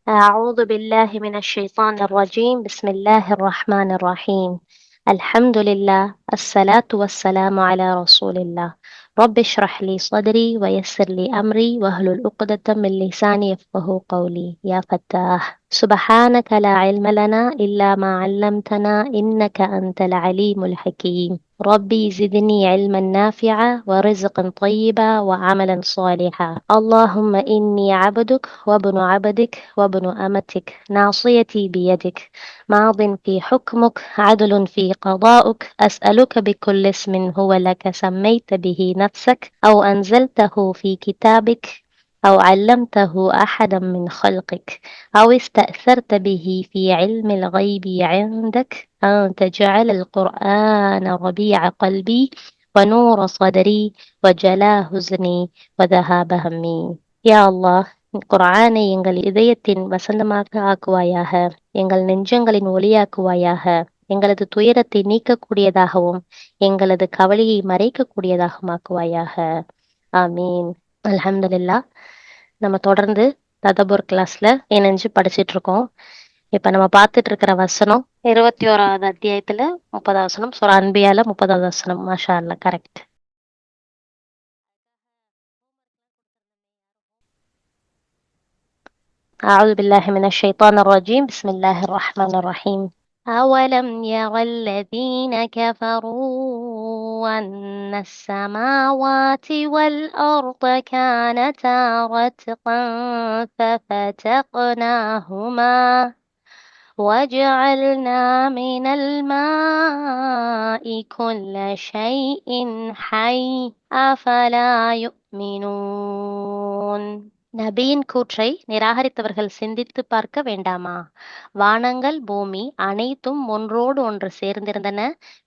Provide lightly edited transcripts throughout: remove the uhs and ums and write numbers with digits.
أعوذ بالله من الشيطان الرجيم بسم الله الرحمن الرحيم الحمد لله الصلاة والسلام على رسول الله رب اشرح لي صدري ويسر لي أمري واحلل عقدة من لساني يفقه قولي يا فتاح سبحانك لا علم لنا إلا ما علمتنا إنك أنت العليم الحكيم ربي زدني علما نافعا ورزقا طيبا وعملا صالحا اللهم إني عبدك وابن عبدك وابن أمتك ناصيتي بيدك ماض في حكمك عدل في قضاؤك أسألك بكل اسم هو لك سميت به نفسك أو أنزلته في كتابك أو علمته أحدا من خلقك أو استأثرت به في علم الغيب عندك أن تجعل القرآن ربيع قلبي ونور صدري وجلاء حزني وذهاب همي يا الله குர்ஆனை எங்கள் இதயத்தின் வசந்தமாக ஆக்குவாயாக. எங்கள் நெஞ்சங்களின் ஒளியாக்குவாயாக. எங்களது துயரத்தை நீக்கக்கூடியதாகவும் எங்களது கவலையை மறைக்கக்கூடியதாகவும் ஆக்குவாயாக. ஆமீன். அல்ஹம்துலில்லாஹ். நம்ம தொடர்ந்து ததபுர் கிளாஸ்ல இணைஞ்சு படிச்சிட்டு இருக்கோம். இப்ப நம்ம பார்த்துட்டு இருக்கிற வசனம் 21வது அத்தியாயத்துல 30வது வசனம், சூரா அன்பியால 30வது வசனம். மாஷா அல்லாஹ், கரெக்ட். أعوذ بالله من الشيطان الرجيم بسم الله الرحمن الرحيم أولم ير الذين كفروا أن السماوات والأرض كانتا رتقا ففتقناهما وجعلنا من الماء كل شيء حي أفلا يؤمنون நபியின் கூற்றை நிராகரித்தவர்கள் சிந்தித்து பார்க்க வேண்டாமா? வானங்கள் பூமி அனைத்தும் ஒன்றோடு ஒன்று சேர்ந்திருந்தன.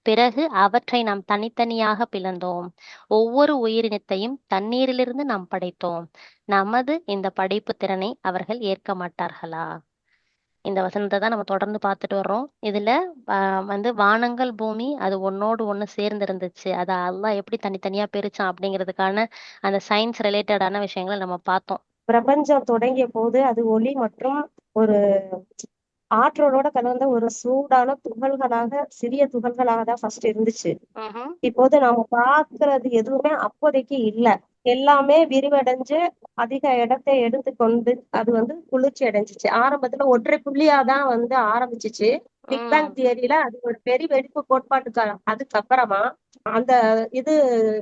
பிறகு அவற்றை நாம் தனித்தனியாக பிளந்தோம். ஒவ்வொரு உயிரினத்தையும் தண்ணீரிலிருந்து நாம் படைத்தோம். நமது இந்த படைப்பு திறனை அவர்கள் ஏற்க மாட்டார்களா? இந்த வசனத்தை தான் நம்ம தொடர்ந்து பார்த்துட்டு வர்றோம். இதுல வானங்கள் பூமி அது ஒன்னோடு ஒண்ணு சேர்ந்து இருந்துச்சு. அதை அல்லாஹ் எப்படி தனித்தனியா பிரிச்சான் அப்படிங்கிறதுக்கான அந்த சயின்ஸ் ரிலேட்டடான விஷயங்களை நம்ம பார்த்தோம். பிரபஞ்சம் தொடங்கிய போது அது ஒளி மற்றும் ஒரு ஆற்றலோட கலந்த ஒரு சூடான துகள்களாக, சிறிய துகள்களாக தான் ஃபர்ஸ்ட் இருந்துச்சு. இப்போது நாம பாக்குறது எதுவுமே அப்போதைக்கு இல்ல. எல்லாமே விரிவடைஞ்சு அதிக இடத்தை எடுத்துக்கொண்டு அது குளிர்ச்சி அடைஞ்சிச்சு. ஆரம்பத்துல ஒற்றை புள்ளியாதான் ஆரம்பிச்சிச்சு. பிக் பேங் தியரியில அது ஒரு பெரிய வெடிப்பு கோட்பாட்டுக்கு அதுக்கப்புறமா அந்த இது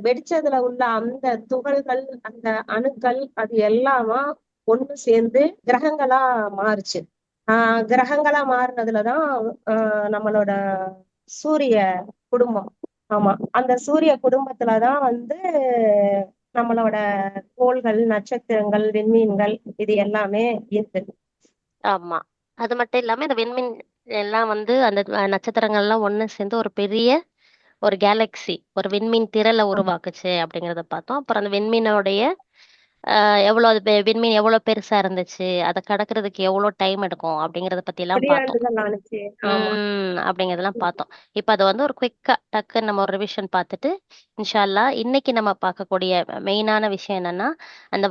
வெடிச்சதுல உள்ள அந்த துகள்கள், அந்த அணுக்கள், அது எல்லாமா ஒண்ணு சேர்ந்து கிரகங்களா மாறுச்சு. கிரகங்களா மாறுனதுலதான் நம்மளோட சூரிய குடும்பம். ஆமா, அந்த சூரிய குடும்பத்துலதான் நம்மளோட கோள்கள், நட்சத்திரங்கள், விண்மீன்கள் இது எல்லாமே இருக்கு. ஆமா, அது மட்டும் இல்லாம இந்த விண்மீன் எல்லாம் அந்த நட்சத்திரங்கள் எல்லாம் ஒண்ணு சேர்ந்து ஒரு பெரிய ஒரு கேலக்சி, ஒரு விண்மீன் திரளை உருவாக்குச்சு அப்படிங்கறத பார்த்தோம். அப்புறம் அந்த விண்மீனோடைய எவ்வளவு அது விண்மீன் எவ்வளவு பெருசா இருந்துச்சு, அதை கடக்கிறதுக்கு எவ்வளவு டைம் எடுக்கும் அப்படிங்கறத பத்தி எல்லாம் பார்த்தோம். அப்படிங்கறதெல்லாம் பார்த்தோம். இப்ப அதை ஒரு குயிக்கா டக்குன்னு நம்ம ஒரு ரிவிஷன் பார்த்துட்டு இன்ஷா அல்லாஹ் இன்னைக்கு நம்ம பார்க்கக்கூடிய மெயினான விஷயம் என்னன்னா, அந்த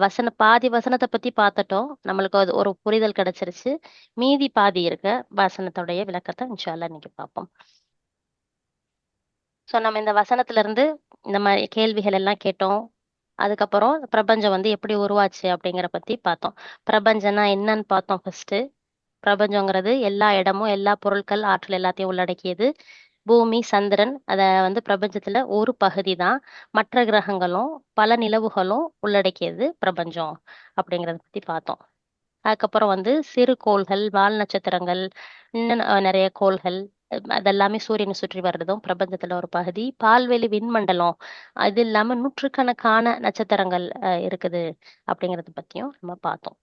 பாதி வசனத்தை பத்தி பார்த்துட்டோம். நம்மளுக்கு அது ஒரு புரிதல் கிடைச்சிருச்சு. மீதி பாதி இருக்க வசனத்துடைய விளக்கத்தை இன்ஷா அல்லாஹ் இன்னைக்கு பார்ப்போம். ஸோ நம்ம இந்த வசனத்துல இருந்து இந்த மாதிரி கேள்விகள் எல்லாம் கேட்டோம். அதுக்கப்புறம் பிரபஞ்சம் எப்படி உருவாச்சு அப்படிங்கிற பத்தி பார்த்தோம். பிரபஞ்சம்னா என்னன்னு பார்த்தோம் ஃபர்ஸ்ட். பிரபஞ்சங்கிறது எல்லா இடமும், எல்லா பொருட்கள், ஆற்றல் எல்லாத்தையும் உள்ளடக்கியது. பூமி, சந்திரன் அத பிரபஞ்சத்துல ஒரு பகுதி தான். மற்ற கிரகங்களும் பல நிலவுகளும் உள்ளடக்கியது பிரபஞ்சம் அப்படிங்கிறத பத்தி பார்த்தோம். அதுக்கப்புறம் சிறு கோள்கள், வால் நட்சத்திரங்கள், இன்னும் நிறைய கோள்கள், அதெல்லாமே சூரியனை சுற்றி வர்றதும் பிரபஞ்சத்துல ஒரு பகுதி. பால்வெளி விண்மண்டலம், அது இல்லாம நூற்றுக்கணக்கான நட்சத்திரங்கள் இருக்குது அப்படிங்கறத பத்தியும் நம்ம பார்த்தோம்.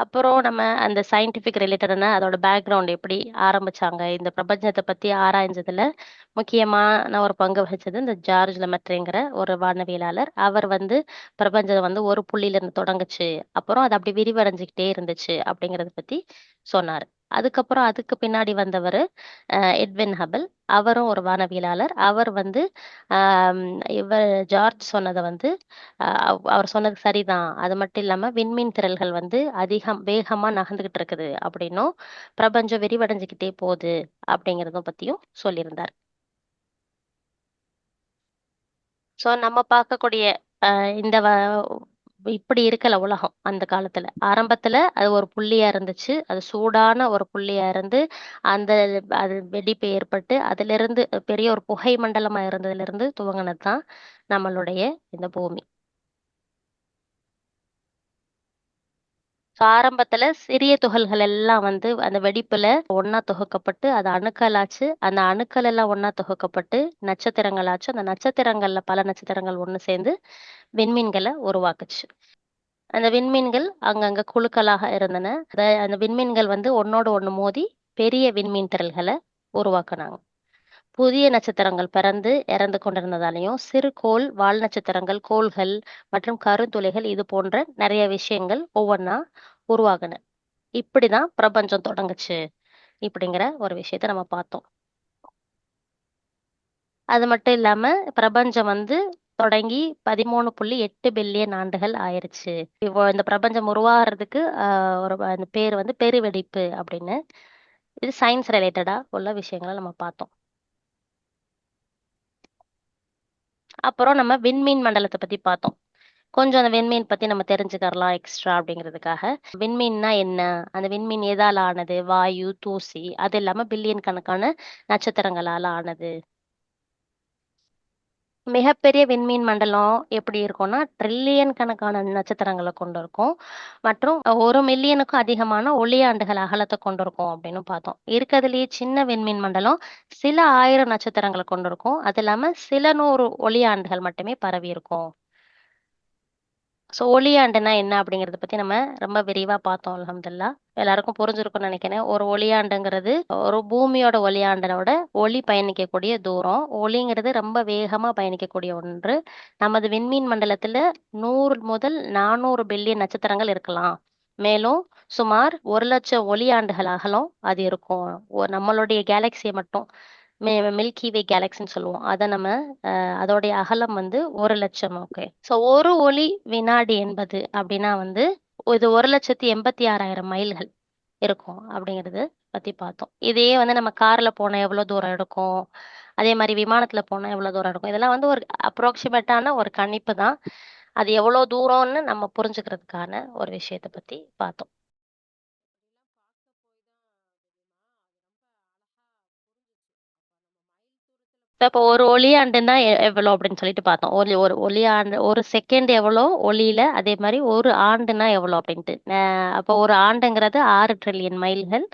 அப்புறம் நம்ம அந்த சயின்டிஃபிக் ரிலேட்டடான அதோட பேக்ரவுண்ட் எப்படி ஆரம்பிச்சாங்க, இந்த பிரபஞ்சத்தை பத்தி ஆராய்ஞ்சதுல முக்கியமான ஒரு பங்கு வகிச்சது இந்த ஜார்ஜ் லெமட்ரிங்கிற ஒரு வானவியலாளர். அவர் பிரபஞ்சம் ஒரு புள்ளியில இருந்து தொடங்குச்சு, அப்புறம் அது அப்படி விரிவடைஞ்சுக்கிட்டே இருந்துச்சு அப்படிங்கறத பத்தி சொன்னாரு. அதுக்கப்புறம் அதுக்கு பின்னாடி வந்தவர் எட்வின் ஹபிள். அவரும் ஒரு வானவியலாளர். அவர் வந்து ஆம், இவர் ஜார்ஜ் சொன்னதை வந்து அவர் சொன்னது சரிதான். அது மட்டும் இல்லாம விண்மீன் திரள்கள் வந்து வேகமா நகர்ந்துகிட்டு இருக்குது அப்படின்னும், பிரபஞ்சம் விரிவடைஞ்சுக்கிட்டே போகுது அப்படிங்கிறதும் பத்தியும் சொல்லியிருந்தார். ஸோ நம்ம பார்க்கக்கூடிய இந்த இப்படி இருக்கல உலகம் அந்த காலத்துல. ஆரம்பத்துல அது ஒரு புள்ளியா இருந்துச்சு. அது சூடான ஒரு புள்ளியா இருந்து அந்த அது வெடிப்பு ஏற்பட்டு அதிலிருந்து பெரிய ஒரு புகை மண்டலமா இருந்ததுல இருந்து துவங்கினது தான் நம்மளுடைய இந்த பூமி. ஆரம்பத்துல சிறிய துகள்கள் எல்லாம் வந்து அந்த வெடிப்புல ஒண்ணா தொகுக்கப்பட்டு அது அணுக்களாச்சு. அந்த அணுக்கள் எல்லாம் ஒண்ணா தொகுக்கப்பட்டு நட்சத்திரங்களாச்சு. அந்த நட்சத்திரங்கள்ல பல நட்சத்திரங்கள் ஒண்ணு சேர்ந்து விண்மீன்களை உருவாக்குச்சு. அந்த விண்மீன்கள் அங்கங்க குழுக்களாக இருந்தன. அந்த விண்மீன்கள் வந்து ஒண்ணோடு ஒண்ணு மோதி பெரிய விண்மீன் திரள்களை உருவாக்குனாங்க. புதிய நட்சத்திரங்கள் பிறந்து இறந்து கொண்டிருந்ததாலையும் சிறுகோள், வால் நட்சத்திரங்கள், கோள்கள் மற்றும் கருந்துளைகள் இது போன்ற நிறைய விஷயங்கள் ஒவ்வொன்றா உருவாகுன. இப்படிதான் பிரபஞ்சம் தொடங்குச்சு இப்படிங்கிற ஒரு விஷயத்த நம்ம பார்த்தோம். அது மட்டும் இல்லாம பிரபஞ்சம் வந்து தொடங்கி 13.8 பில்லியன் ஆண்டுகள் ஆயிருச்சு. இப்போ இந்த பிரபஞ்சம் உருவாகிறதுக்கு ஒரு அந்த பேர் வந்து பெருவெடிப்பு அப்படின்னு. இது சயின்ஸ் ரிலேட்டடா உள்ள விஷயங்களை நம்ம பார்த்தோம். அப்புறம் நம்ம விண்மீன் மண்டலத்தை பத்தி பார்த்தோம். கொஞ்சம் அந்த விண்மீன் பத்தி நம்ம தெரிஞ்சுக்கலாம் எக்ஸ்ட்ரா அப்படிங்கிறதுக்காக. விண்மீன்னா என்ன? அந்த விண்மீன் எதால ஆனது? வாயு, தூசி, அது இல்லாம பில்லியன் கணக்கான நட்சத்திரங்களால ஆனது. மிகப்பெரிய விண்மீன் மண்டலம் எப்படி இருக்கும்னா, ட்ரில்லியன் கணக்கான நட்சத்திரங்கள கொண்டிருக்கும். மற்றும் 1 மில்லியனுக்கும் அதிகமான ஒளியாண்டுகள் அகலத்த கொண்டிருக்கும் அப்படின்னு பார்த்தோம். இருக்கிறதுலயே சின்ன விண்மீன் மண்டலம் சில 1000 நட்சத்திரங்கள கொண்டிருக்கும். அது இல்லாம சில 100 ஒளியாண்டுகள் மட்டுமே பரவி இருக்கும். ஒளியாண்டுனா என்ன அப்படிங்கிறத பத்தி நம்ம ரொம்ப விரிவா பார்த்தோம் அல்ஹம்துலில்லாஹ். எல்லாருக்கும் புரிஞ்சிருக்கும்னு நினைக்கிறேன். ஒரு ஒளியாண்டுங்கிறது ஒரு பூமியோட ஒளியாண்டனோட ஒளி பயணிக்கக்கூடிய தூரம். ஒளிங்கிறது ரொம்ப வேகமா பயணிக்கக்கூடிய ஒன்று. நமது விண்மீன் மண்டலத்துல 100 முதல் 400 பில்லியன் நட்சத்திரங்கள் இருக்கலாம். மேலும் சுமார் 1,00,000 ஒளியாண்டுகள் அகலம் அது இருக்கும். நம்மளுடைய கேலக்ஸிய மட்டும் மில்கி வே கேலக்ஸின்னு சொல்லுவோம். அத நம்ம அதோடைய அகலம் வந்து 1,00,000. ஓகே. ஒரு ஒளி வினாடி என்பது அப்படின்னா வந்து இது 1,86,000 மைல்கள் இருக்கும் அப்படிங்கிறது பத்தி பார்த்தோம். இதையே வந்து நம்ம கார்ல போனா எவ்வளோ தூரம் எடுக்கும்? அதே மாரி விமானத்துல போனா எவ்வளோ தூரம் இருக்கும்? இதெல்லாம் வந்து ஒரு அப்ராக்ஸிமேட்டான ஒரு கணிப்பு தான். அது எவ்வளோ தூரம்னு நம்ம புரிஞ்சுக்கிறதுக்கான ஒரு விஷயத்த பத்தி பார்த்தோம். இப்ப ஒரு ஒளியாண்டுன்னா எவ்வளோ அப்படின்னு சொல்லிட்டு பார்த்தோம். ஒரு ஒளியாண்டு 1 செகண்ட் எவ்வளோ ஒளியில, அதே மாரி 1 ஆண்டுனா எவ்வளோ அப்படின்ட்டு. அப்போ 1 ஆண்டுங்கிறது 6 ட்ரில்லியன் மைல்கள்.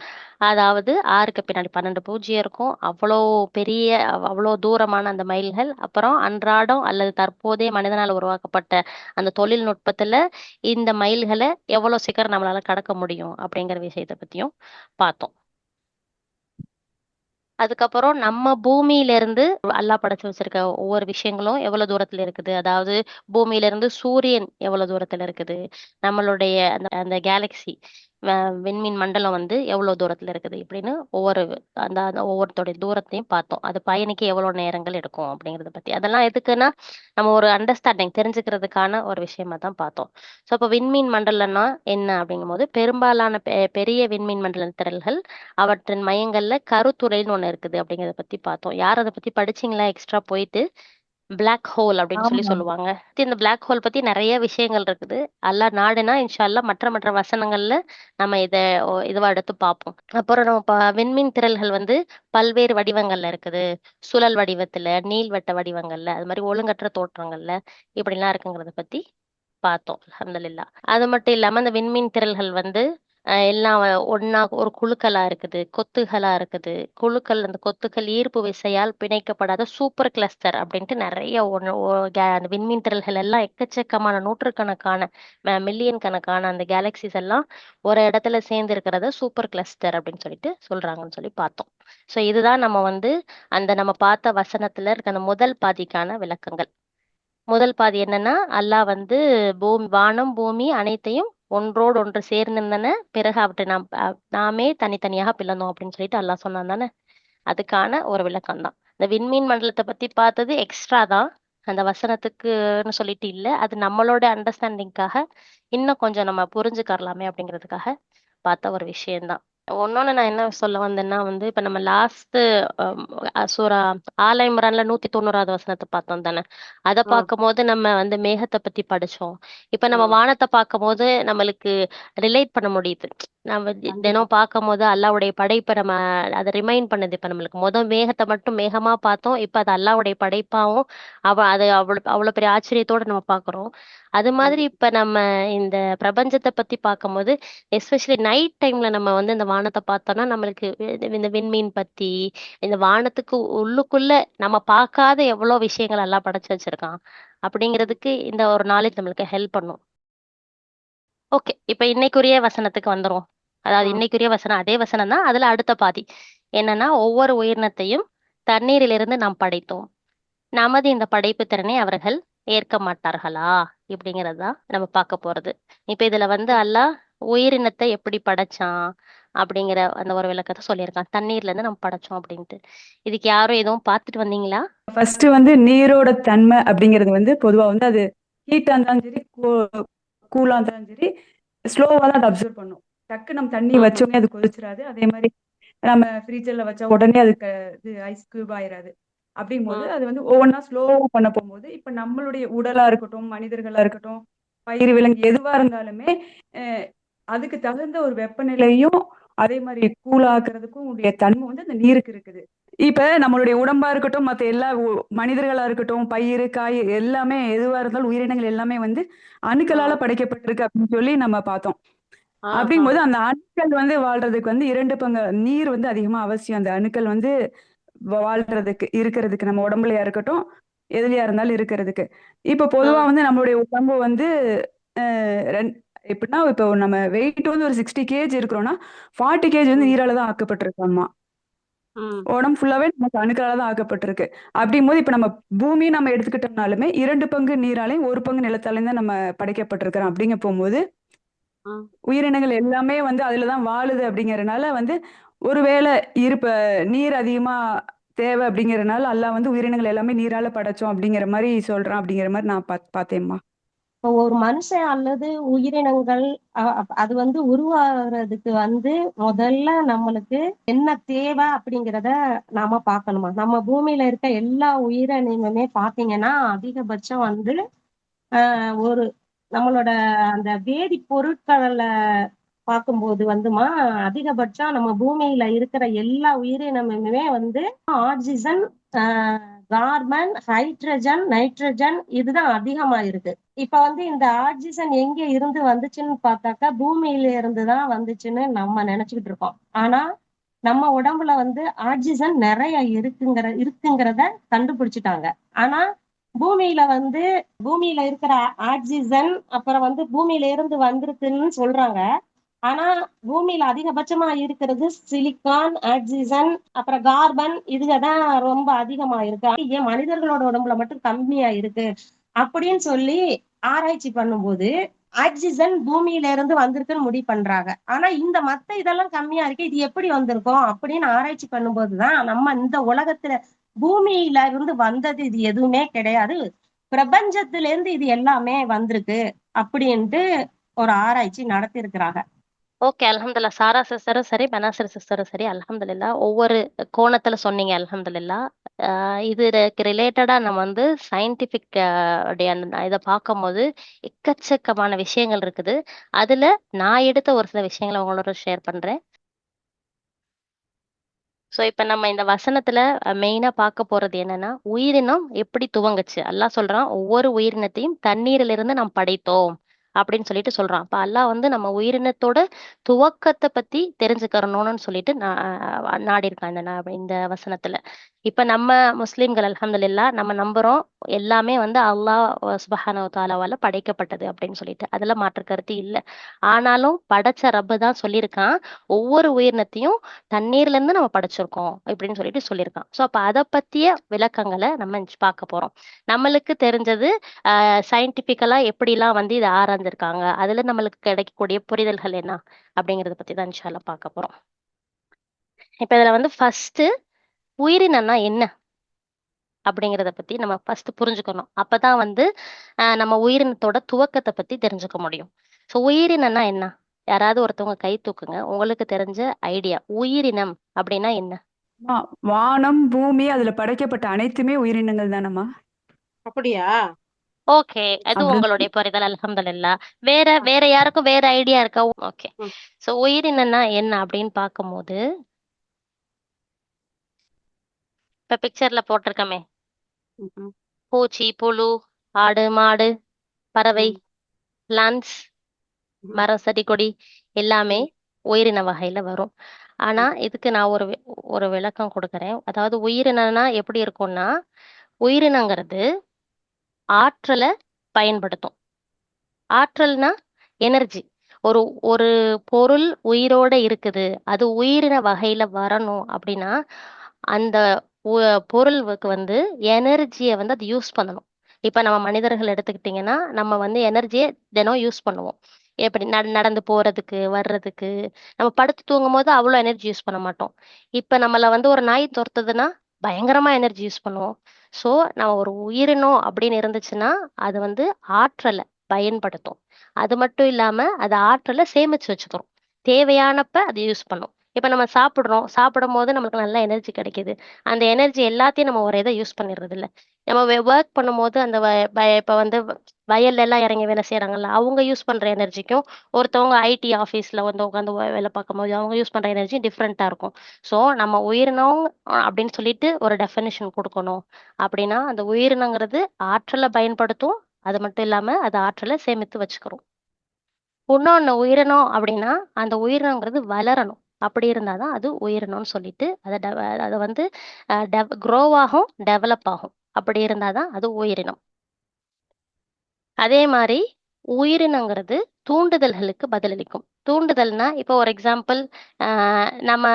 அதாவது 6க்கு பின்னாடி 12 பூஜ்ஜியம் இருக்கும். அவ்வளோ பெரிய அவ்வளோ தூரமான அந்த மைல்கள். அப்புறம் அன்றாடம் அல்லது தற்போதைய மனிதனால உருவாக்கப்பட்ட அந்த தொழில்நுட்பத்துல இந்த மைல்கள எவ்வளோ சீக்கிரம் நம்மளால கடக்க முடியும் அப்படிங்கிற விஷயத்த பத்தியும் பார்த்தோம். அதுக்கப்புறம் நம்ம பூமியிலிருந்து அல்லாஹ் படைச்சு வச்சிருக்க ஒவ்வொரு விஷயங்களும் எவ்வளவு தூரத்துல இருக்குது. அதாவது பூமியிலிருந்து சூரியன் எவ்வளவு தூரத்துல இருக்குது. நம்மளுடைய அந்த அந்த கேலக்ஸி விண்மீன் மண்டலம் வந்து எவ்வளவு தூரத்துல இருக்குது. இப்படின்னு அந்த அந்த ஒவ்வொருத்தருடைய தூரத்தையும் பார்த்தோம். அது பயணிக்க எவ்வளவு நேரங்கள் எடுக்கும் அப்படிங்கிறத பத்தி. அதெல்லாம் எதுக்குன்னா, நம்ம ஒரு அண்டர்ஸ்டாண்டிங் தெரிஞ்சுக்கிறதுக்கான ஒரு விஷயமா தான் பார்த்தோம். அப்ப விண்மீன் மண்டலம்னா என்ன அப்படிங்கும்போது, பெரும்பாலான பெரிய விண்மீன் மண்டல திரள்கள் அவற்றின் மையங்கள்ல கருத்துளைன்னு ஒண்ணு இருக்குது அப்படிங்கிறத பத்தி பார்த்தோம். யார் அத பத்தி படிச்சீங்களா எக்ஸ்ட்ரா போயிட்டு? பிளாக் ஹோல் அப்படின்னு சொல்லி ஆமா. சொல்லுவாங்க. இந்த பிளாக் ஹோல் பத்தி நெறைய விஷயங்கள் இருக்குது. அல்லாஹ் நாடுனா இன்ஷா அல்லாஹ் மற்ற மற்ற வசனங்கள்ல நம்ம இதுவா எடுத்து பார்ப்போம். அப்புறம் நம்ம விண்மீன் திரள்கள் வந்து பல்வேறு வடிவங்கள்ல இருக்குது. சுழல் வடிவத்துல, நீள்வட்ட வடிவங்கள்ல, அது மாரி ஒழுங்கற்ற தோற்றங்கள்ல இப்படிலாம் இருக்குங்கிறத பத்தி பார்த்தோம். அல்ஹம்துலில்லாஹ். அது மட்டும் இல்லாம அந்த விண்மீன் திரள்கள் வந்து எல்லாம் ஒண்ணா ஒரு குழுக்களா இருக்குது, கொத்துகளா இருக்குது. அந்த கொத்துக்கள் ஈர்ப்பு விசையால் பிணைக்கப்படாத சூப்பர் கிளஸ்டர் அப்படின்ட்டு நெறைய ஒண்ணு ஒ கே அந்த விண்மீன் திரள்கள் எல்லாம் எக்கச்சக்கமான நூற்றுக்கணக்கான மில்லியன் கணக்கான அந்த கேலக்ஸிஸ் எல்லாம் ஒரு இடத்துல சேர்ந்து இருக்கிறத சூப்பர் கிளஸ்டர் அப்படின்னு சொல்லிட்டு சொல்றாங்கன்னு சொல்லி பார்த்தோம். இதுதான் நம்ம வந்து அந்த நம்ம பார்த்த வசனத்துல இருக்க அந்த முதல் பாதிக்கான விளக்கங்கள். முதல் பாதி என்னன்னா, அல்லாஹ் வந்து வானம், பூமி அனைத்தையும் ஒன்றோடு ஒன்று சேர்ந்திருந்தன, பிறகு அவற்றை நாமே தனித்தனியாக பிளந்தோம் அப்படின்னு சொல்லிட்டு அல்லாஹ் சொன்னான் தானே. அதுக்கான ஒரு விளக்கம் தான். இந்த விண்மீன் மண்டலத்தை பத்தி பார்த்தது எக்ஸ்ட்ரா தான். அந்த வசனத்துக்குன்னு சொல்லிட்டு இல்ல. அது நம்மளோட அண்டர்ஸ்டாண்டிங்காக இன்னும் கொஞ்சம் நம்ம புரிஞ்சுக்கறலாமே அப்படிங்கிறதுக்காக பார்த்த ஒரு விஷயம் தான். ஒன்னொன்னு நான் என்ன சொல்ல வந்தேன்னா வந்து, இப்ப நம்ம லாஸ்ட் சூரா ஆல இம்ரான்ல 190வது வசனத்த பார்த்தோம் தானே. அத ம், பார்க்கும்போது நம்ம வந்து மேகத்த பத்தி படிச்சோம். இப்ப நம்ம ம். வானத்த பார்க்கும்போது நம்மளுக்கு ரிலேட் பண்ண முடியுது. நம்ம கண்டிப்பா. தினம் பார்க்கும்போது அல்லாஹ்வுடைய படைப்ப நம்ம அத ரிமைண்ட் பண்ணுது. இப்ப நம்மளுக்கு மேகத்த மட்டும் மேகமா பார்த்தோம். இப்ப அது அல்லாஹ்வுடைய படைப்பாவும் அது அவ்வளவு பெரிய ஆச்சரியத்தோட நம்ம பார்க்குறோம். அது மாதிரி கண்டிப்பா. இப்ப நம்ம இந்த பிரபஞ்சத்த பத்தி பார்க்கும்போது, எஸ்பெஷலி நைட் டைம்ல நம்ம வந்து இந்த வானத்த பார்த்தோம்னா, நம்மளுக்கு இந்த விண்மீன் பத்தி, இந்த வானத்துக்கு உள்ளுக்குள்ள நம்ம பார்க்காத எவ்வளோ விஷயங்கள் எல்லாம் படைச்சு வச்சிருக்கான். அப்படிங்கிறதுக்கு இந்த ஒரு நாலேட்ஜ் நம்மளுக்கு ஹெல்ப் பண்ணும். ஓகே. இப்ப இன்னைக்குரிய வசனத்துக்கு வந்துருவோம். அதாவது ம். இன்னைக்குரிய வசனம் அதே வசனம் தான். அதுல அடுத்த பாதி. என்னன்னா, ஒவ்வொரு உயிரினத்தையும் தண்ணீரிலிருந்து நாம் படைத்தோம். நமது இந்த படைப்பு திறனை அவர்கள் ஏற்க மாட்டார்களா? இப்படிங்கிறது தான் நம்ம பார்க்க போறது. இப்ப இதுல வந்து ம். அல்லாஹ் உயிரினத்தை எப்படி படைச்சான்? அப்படிங்கிற அந்த ஒரு விளக்கத்த சொல்லியிருக்கான். தண்ணீர்ல இருந்து நம்ம படைச்சோம் அப்படின்ட்டு. இதுக்கு யாரும் எதுவும் பார்த்துட்டு வந்தீங்களா? ஃபர்ஸ்ட் வந்து நீரோட தன்மை அப்படிங்கிறது வந்து பொதுவா வந்து அது ஹீட்டா இருந்தாலும் சரி, கூலா இருந்தாலும் சரி, ஸ்லோவா தான் அத அப்சர்வ் பண்ணும். டக்கு நம்ம தண்ணி ம்ஹ்ம். வச்சோனே அது கொதிச்சிராது. அதே மாரி நம்ம ஃப்ரீசர்ல வச்சா உடனே அது இது ஐஸ் கியூப் ஆயிராது. அப்படிங்கும்போது ம். அது வந்து ஒவ்வொன்னா ஸ்லோவா பண்ண போம்போது, இப்ப நம்மளுடைய உடலா இருக்கட்டும், மனிதர்களா இருக்கட்டும், பயிர், விலங்கு எதுவா இருந்தாலுமே, அ அதுக்கு தகுந்த ஒரு வெப்பநிலையும், அதே மாரி கூல் ஆக்குறதுக்கும் உடைய தன்மை வந்து அந்த நீருக்கு இருக்குது. இப்ப நம்மளுடைய உடம்பா இருக்கட்டும், மத்த எல்லா மனிதர்களா இருக்கட்டும், பயிரு, காய் எல்லாமே எதுவா இருந்தாலும் உயிரினங்கள் எல்லாமே வந்து அணுக்களால ம். படைக்கப்பட்டிருக்கு அப்படின்னு சொல்லி நம்ம பார்த்தோம். ஆஹா. அப்படிங்கும்போது அந்த அணுக்கள் வந்து வாழ்றதுக்கு வந்து 2 பங்கு நீர் வந்து அதிகமா அவசியம். அந்த அணுக்கள் வந்து வாழ்றதுக்கு, இருக்கிறதுக்கு நம்ம உடம்புலயா இருக்கட்டும், எதுலயா இருந்தாலும் இருக்கிறதுக்கு. இப்ப பொதுவா ம். வந்து நம்மளுடைய உடம்பு வந்து அ ரெண் எப்படின்னா, இப்போ நம்ம வெயிட் வந்து ஒரு 60 கேஜி இருக்கிறோம்னா, 40 கேஜி வந்து ம். நீரால தான் ஆக்கப்பட்டிருக்காமா. ம். உடம்பு ஃபுல்லாவே நமக்கு அணுக்களால தான் ஆக்கப்பட்டிருக்கு. அப்படிங்கும்போது இப்ப நம்ம பூமிய நம்ம எடுத்துக்கிட்டோம்னாலுமே 2 பங்கு நீராலயும், 1 பங்கு நிலத்தாலயும் தான் நம்ம படைக்கப்பட்டிருக்கிறோம். அப்படிங்க போம்போது, ம். உயிரினங்கள் எல்லாமே வந்து அதுல தான் வாழுது அப்படிங்கிறனால வந்து, ஒருவேளை நீர் அதிகமா தேவை அப்படிங்கிறனால, அல்லாஹ் வந்து உயிரினங்கள் எல்லாமே நீரால படைச்சோம் அப்படிங்கிற மாரி சொல்றான் அப்படிங்கிற மாரி நான் பார்த்தேன்ம்மா. இப்போ ஒரு மனுஷன் அல்லது உயிரினங்கள் அது வந்து உருவாகிறதுக்கு வந்து முதல்ல நம்மளுக்கு என்ன தேவை அப்படிங்கிறத நாம பார்க்கணுமா. நம்ம பூமியில இருக்க எல்லா உயிரினமுமே பாத்தீங்கன்னா அதிகபட்சம் வந்து ஒரு நம்மளோட அந்த வேதி பொருட்கள பார்க்கும்போது வந்துமா அதிகபட்சம் நம்ம பூமியில இருக்கிற எல்லா உயிரினமுமே வந்து ஆக்சிஜன், கார்பன், ஹைட்ரஜன், நைட்ரஜன் இதுதான் அதிகமா இருக்கு. இப்ப வந்து இந்த ஆக்சிஜன் எங்க இருந்து வந்துச்சுன்னு பார்த்தாக்கா பூமியில இருந்து தான் வந்துச்சுன்னு நம்ம நினைச்சுக்கிட்டு இருக்கோம். ஆனா நம்ம உடம்புல வந்து ஆக்சிஜன் நிறைய இருக்குங்கிறத கண்டுபிடிச்சிட்டாங்க. ஆனா பூமியில வந்து பூமியில இருக்கிற ஆக்சிஜன் அப்புறம் வந்து பூமியில இருந்து வந்திருக்குன்னு சொல்றாங்க. ஆனா பூமியில அதிகபட்சமா இருக்கிறது சிலிக்கான், ஆக்சிஜன், அப்புறம் கார்பன் இதுகதான் ரொம்ப அதிகமா இருக்கு. ஏன் மனிதர்களோட உடம்புல மட்டும் கம்மியா இருக்கு அப்படின்னு சொல்லி ஆராய்ச்சி பண்ணும்போது ஆக்சிஜன் பூமியில இருந்து வந்திருக்குன்னு முடிவு பண்றாங்க. ஆனா இந்த மத்த இதெல்லாம் கம்மியா இருக்கு. இது எப்படி வந்திருக்கும் அப்படின்னு ஆராய்ச்சி பண்ணும்போதுதான் நம்ம இந்த உலகத்துல பூமியில இருந்து வந்தது இது எதுவுமே கிடையாது. பிரபஞ்சத்தில இருந்து இது எல்லாமே வந்திருக்கு அப்படின்ட்டு ஒரு ஆராய்ச்சி நடத்தியிருக்கிறாங்க. ஓகே. அல்ஹம்துலில்லாஹ். சாரா சிஸ்டரும் சரி, பெனாசிர் சிஸ்டரும் சரி, அல்ஹம்துலில்லாஹ். ஒவ்வொரு கோணத்துல சொன்னீங்க அல்ஹம்துலில்லாஹ். அ இதுக்கு ரிலேட்டடா நம்ம வந்து சயின்டிஃபிக் உடைய அந்த இத பார்க்கும்போது, எக்கச்சக்கமான விஷயங்கள் இருக்குது. அதுல நான் எடுத்த ஒரு சில விஷயங்கள உங்களோட ஷேர் பண்றேன். ஸோ, இப்ப நம்ம இந்த வசனத்துல மெயினா பார்க்க போறது என்னன்னா, உயிரினம் எப்படி துவங்குச்சு? அல்லாஹ் சொல்றான், "ஒவ்வொரு உயிரினத்தையும் தண்ணீரிலிருந்து நாம் படைத்தோம்." அப்படின்னு சொல்லிட்டு சொல்றான். அப்ப அல்லாஹ் வந்து நம்ம உயிரினத்தோட துவக்கத்த பத்தி தெரிஞ்சுக்கறணும்னு சொல்லிட்டு நாடியிருக்கான் இந்த வசனத்துல. இப்ப நம்ம முஸ்லிம்கள் அல்ஹம்துலில்லாஹ் நம்ம நம்புறோம் எல்லாமே வந்து அல்லாஹ் சுப்ஹானஹு வ தஆலாவால படைக்கப்பட்டது அப்படின்னு சொல்லிட்டு. அதுல மாற்று கருத்து இல்ல. ஆனாலும் படைச்ச ரப்பு தான் சொல்லியிருக்கான், ஒவ்வொரு உயிரினத்தையும் தண்ணீர்ல இருந்து நம்ம படைச்சிருக்கோம் அப்படின்னு சொல்லிட்டு சொல்லியிருக்கான். ஸோ அப்ப அத பத்திய விளக்கங்கள நம்ம பார்க்க போறோம். நம்மளுக்கு தெரிஞ்சது சயின்டிஃபிக்கலா எப்படிலாம் வந்து இத ஆராய்ஞ்சிருக்காங்க, அதுல நம்மளுக்கு கிடைக்கக்கூடிய புரிதல்கள் என்ன அப்படிங்கிறத பத்தி தான் இன்ஷா அல்லாஹ் பார்க்க போறோம். இப்ப இதுல வந்து ஃபர்ஸ்ட் உயிரினம்னா என்ன அப்படிங்கிறத பத்தி நம்ம ஃபர்ஸ்ட் புரிஞ்சுக்கணும். அப்பதான் வந்து நம்ம உயிரினத்தோட துவக்கத்தை பத்தி தெரிஞ்சுக்க முடியும். ஸோ உயிரினம்னா என்ன? யாராவது ஒருத்தவங்க கை தூக்குங்க. உங்களுக்கு தெரிஞ்ச ஐடியா. உயிரினம் அப்படின்னா என்ன? வானம், பூமி அதுல படைக்கப்பட்ட அனைத்துமே உயிரினங்கள் தானம்மா? அப்படியா? ஓகே. அது அப்படி உங்களுடைய புரிதல். அல்ஹம்துலில்லாஹ். வேற வேற யாருக்கும் வேற ஐடியா இருக்கா? ஓகே. ம். ஸோ உயிரினம்னா என்ன அப்படின்னு பார்க்கும்போது, இப்ப பிக்சர்ல போட்டிருக்கமே, ம்ஹும். பூச்சி, புழு, ஆடு, மாடு, பறவை, ம். பிளான்ட்ஸ், ம். மரம், செடி, கொடி எல்லாமே ம். உயிரின வகையில வரும். ஆனா ம். இதுக்கு நான் ஒரு விளக்கம் கொடுக்குறேன். அதாவது உயிரினம்னா எப்படி இருக்கும்னா, உயிரினங்கிறது ஆற்றல பயன்படுத்தும். ஆற்றல்னா எனர்ஜி. ஒரு ஒரு பொருள் உயிரோட இருக்குது. அது உயிரின வகையில வரணும் அப்படின்னா, அந்த உ பொருளுக்கு வந்து எனர்ஜிய வந்து அது யூஸ் பண்ணணும். இப்ப நம்ம மனிதர்கள் எடுத்துக்கிட்டீங்கன்னா, நம்ம வந்து எனர்ஜிய தினம் யூஸ் பண்ணுவோம். எப்படி நடந்து போறதுக்கு, வர்றதுக்கு. நம்ம படுத்து தூங்கும்போது அவ்வளோ எனர்ஜி யூஸ் பண்ண மாட்டோம். இப்ப நம்மள வந்து ஒரு நாய் தொரத்துதுன்னா, பயங்கரமா எனர்ஜி யூஸ் பண்ணுவோம். ஸோ, நம்ம ஒரு உயிரினம் அப்படின்னு இருந்துச்சுன்னா, அது வந்து ஆற்றல பயன்படுத்தும். அது மட்டும் இல்லாம, அது ஆற்றல சேமிச்சு வச்சுக்கும். தேவையானப்ப அது யூஸ் பண்ணும். இப்ப நம்ம சாப்பிடுறோம். சாப்பிடும்போது நமக்கு நல்ல எனர்ஜி கிடைக்குது. அந்த எனர்ஜி எல்லாத்தையும் நம்ம ஒரே இத யூஸ் பண்ணிறதில்ல. நம்ம வொர்க் பண்ணும்போது அந்த வ வ இப்ப வந்து வயல்ல எல்லாம் இறங்கி வேலை செய்றாங்கல்ல, அவங்க யூஸ் பண்ற எனர்ஜிக்கும், ஒருத்தவங்க ஐடி ஆஃபீஸ்ல வந்து உட்காந்து வேலை பார்க்கும்போது, அவங்க யூஸ் பண்ற எனர்ஜி டிஃபரெண்ட்டா இருக்கும். ஸோ, நம்ம உயிரினம் அப்படின்னு சொல்லிட்டு ஒரு டெஃபினிஷன் குடுக்கணும். அப்படின்னா, அந்த உயிரினங்கிறது ஆற்றல பயன்படுத்தும். அது மட்டும் இல்லாம, அது ஆற்றல சேமித்து வச்சுக்கிறோம். இன்னொன்னு உயிரினம் அப்படின்னா, அந்த உயிரினங்கிறது வளரணும். அப்படி இருந்தா தான் அது உயிரினம்னு சொல்லிட்டு, அத வந்து க்ரோ ஆகும், டெவலப் ஆகும். அப்படி இருந்தா தான் அது உயிரினம். அதே மாரி உயிரினங்கிறது தூண்டுதல்களுக்கு பதிலளிக்கும். தூண்டுதல்னா, இப்போ ஒரு எக்ஸாம்பிள் அ நம்ம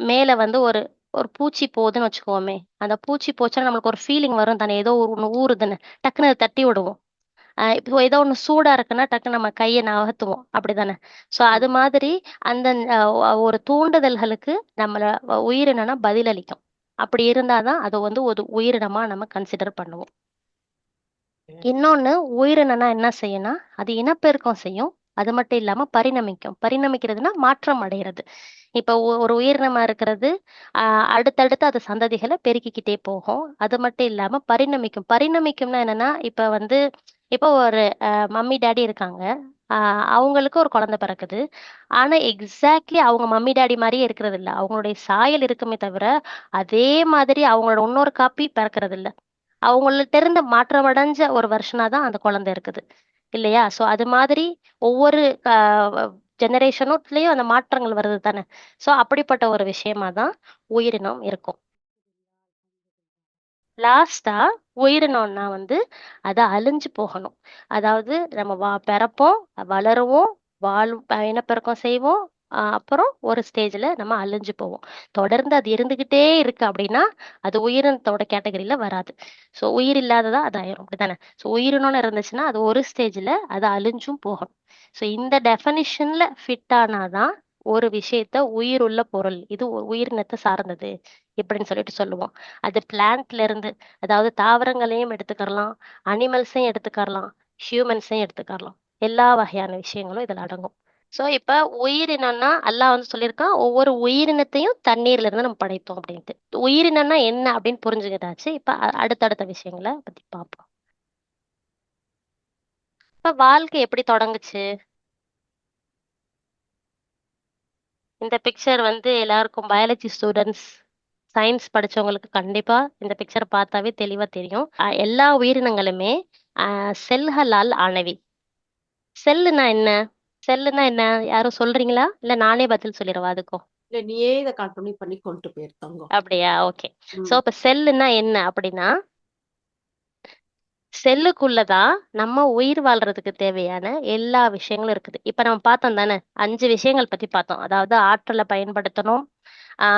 மேல வந்து ஒரு ஒரு பூச்சி போகுதுன்னு வச்சுக்குவோமே, அந்த பூச்சி போச்சுன்னா நம்மளுக்கு ஒரு ஃபீலிங் வரும் தானே, ஏதோ ஒண்ணு ஊறுதுன்னு. டக்குனு அத தட்டி விடுவோம். இப்போ ஏதோ ஒண்ணு சூடா இருக்குன்னா, டக்குனு நம்ம கைய நகர்த்துவோம். அப்படிதானே? ஸோ அது மாதிரி அந்த ஒரு தூண்டுதல்களுக்கு நம்மள உயிரினம்னா பதிலளிக்கும். அப்படி இருந்தா தான் அத வந்து ஒரு உயிரினமா நம்ம கன்சிடர் பண்ணுவோம். இன்னொன்னு உயிரினம்னா என்ன செய்யும்னா, அது இனப்பெருக்கம் செய்யும். அது மட்டும் இல்லாம பரிணமிக்கும். பரிணமிக்கிறதுனா மாற்றம் அடையறது. இப்ப ஒரு உயிரினமா இருக்கிறது, அ அடுத்தடுத்து அது சந்ததிகள பெருக்கிக்கிட்டே போகும். அது மட்டும் இல்லாம பரிணமிக்கும். பரிணமிக்கும்னா என்னன்னா, இப்ப வந்து இப்போ ஒரு மம்மி, டாடி இருக்காங்க. அ அவங்களுக்கு ஒரு குழந்தை பிறக்குது. ஆனா எக்ஸாக்ட்லி அவங்க மம்மி, டாடி மாரியே இருக்கிறதில்ல. அவங்களுடைய சாயல் இருக்குமே தவிர, அதே மாதிரி அவங்களோட இன்னொரு காப்பி பிறக்கறதில்ல. அவங்கள்ட்ட இருந்து மாற்றமடைஞ்ச ஒரு வெர்ஷனா தான் அந்த குழந்தை இருக்குது. இல்லையா? ஸோ அது மாதிரி ஒவ்வொரு அ ஜெனரேஷனுட்லயும் அந்த மாற்றங்கள் வருது தானே! ஸோ அப்படிப்பட்ட ஒரு விஷயமா தான் உயிரினம் இருக்கும். லாஸ்ட்டா உயிரினம்னா வந்து அது அழிஞ்சு போகணும். அதாவது நம்ம பிறப்போம், வளருவோம், இனப்பெருக்கம் செய்வோம். அப்புறம் ஒரு ஸ்டேஜ்ல நம்ம அழிஞ்சு போவோம். தொடர்ந்து அது இருந்துகிட்டே இருக்கு அப்படின்னா, அது உயிரினத்தோட கேட்டகரில வராது. ஸோ உயிர் இல்லாததா அது ஆயிரும். அப்படித்தானே? ஸோ உயிரினம்னு இருந்துச்சுன்னா, அது ஒரு ஸ்டேஜ்ல அது அழிஞ்சும் போகும். ஸோ இந்த டெஃபனிஷன்ல ஃபிட் ஆனா தான் ஒரு விஷயத்த உயிருள்ள பொருள். இது உயிரினத்த சார்ந்தது. இப்படின்னு சொல்லிட்டு சொல்லுவோம். அது பிளான்ட்ல இருந்து அதாவது தாவரங்களையும் எடுத்துக்கலாம், அனிமல்ஸையும் எடுத்துக்கலாம், ஹியூமன்ஸையும் எடுத்துக்கலாம். எல்லா வகையான விஷயங்களும் இதுல அடங்கும். ஸோ இப்ப உயிரினம்னா அல்லாஹ் வந்து சொல்லியிருக்கான், ஒவ்வொரு உயிரினத்தையும் தண்ணீர்ல இருந்து நம்ம படைத்தோம் அப்படின்ட்டு. உயிரினம்னா என்ன அப்படின்னு புரிஞ்சுக்கிட்டாச்சு. இப்ப அடுத்தடுத்த விஷயங்கள பத்தி பார்ப்போம். இப்ப வாழ்க்கை எப்படி தொடங்குச்சு? இந்த பிக்சர் வந்து எல்லாருக்கும் பயாலஜி ஸ்டூடண்ட்ஸ், சயின்ஸ் படிச்சவங்களுக்கு கண்டிப்பா இந்த பிக்சர் பார்த்தாவே தெளிவா தெரியும். எல்லா உயிரினங்களுமே செல்களால் ஆனவை. செல்லுனா என்ன? செல்லுனா என்ன? யாரும் சொல்றீங்களா? இல்ல நானே பதில் சொல்லிறவா அதுக்கும்? இல்ல நீயே இத கண்டினியூ பண்ணி கொண்டு போயிருக்காங்க. அப்படியா? ஓகே. சோ இப்ப செல்லுன்னா என்ன அப்படின்னா, செல்லுக்குள்ள தான் நம்ம உயிர் வாழ்றதுக்கு தேவையான எல்லா விஷயங்களும் இருக்குது. இப்ப நம்ம பார்த்தோம் தானே, 5 விஷயங்கள் பத்தி பார்த்தோம். அதாவது ஆற்றல பயன்படுத்தணும், ஆ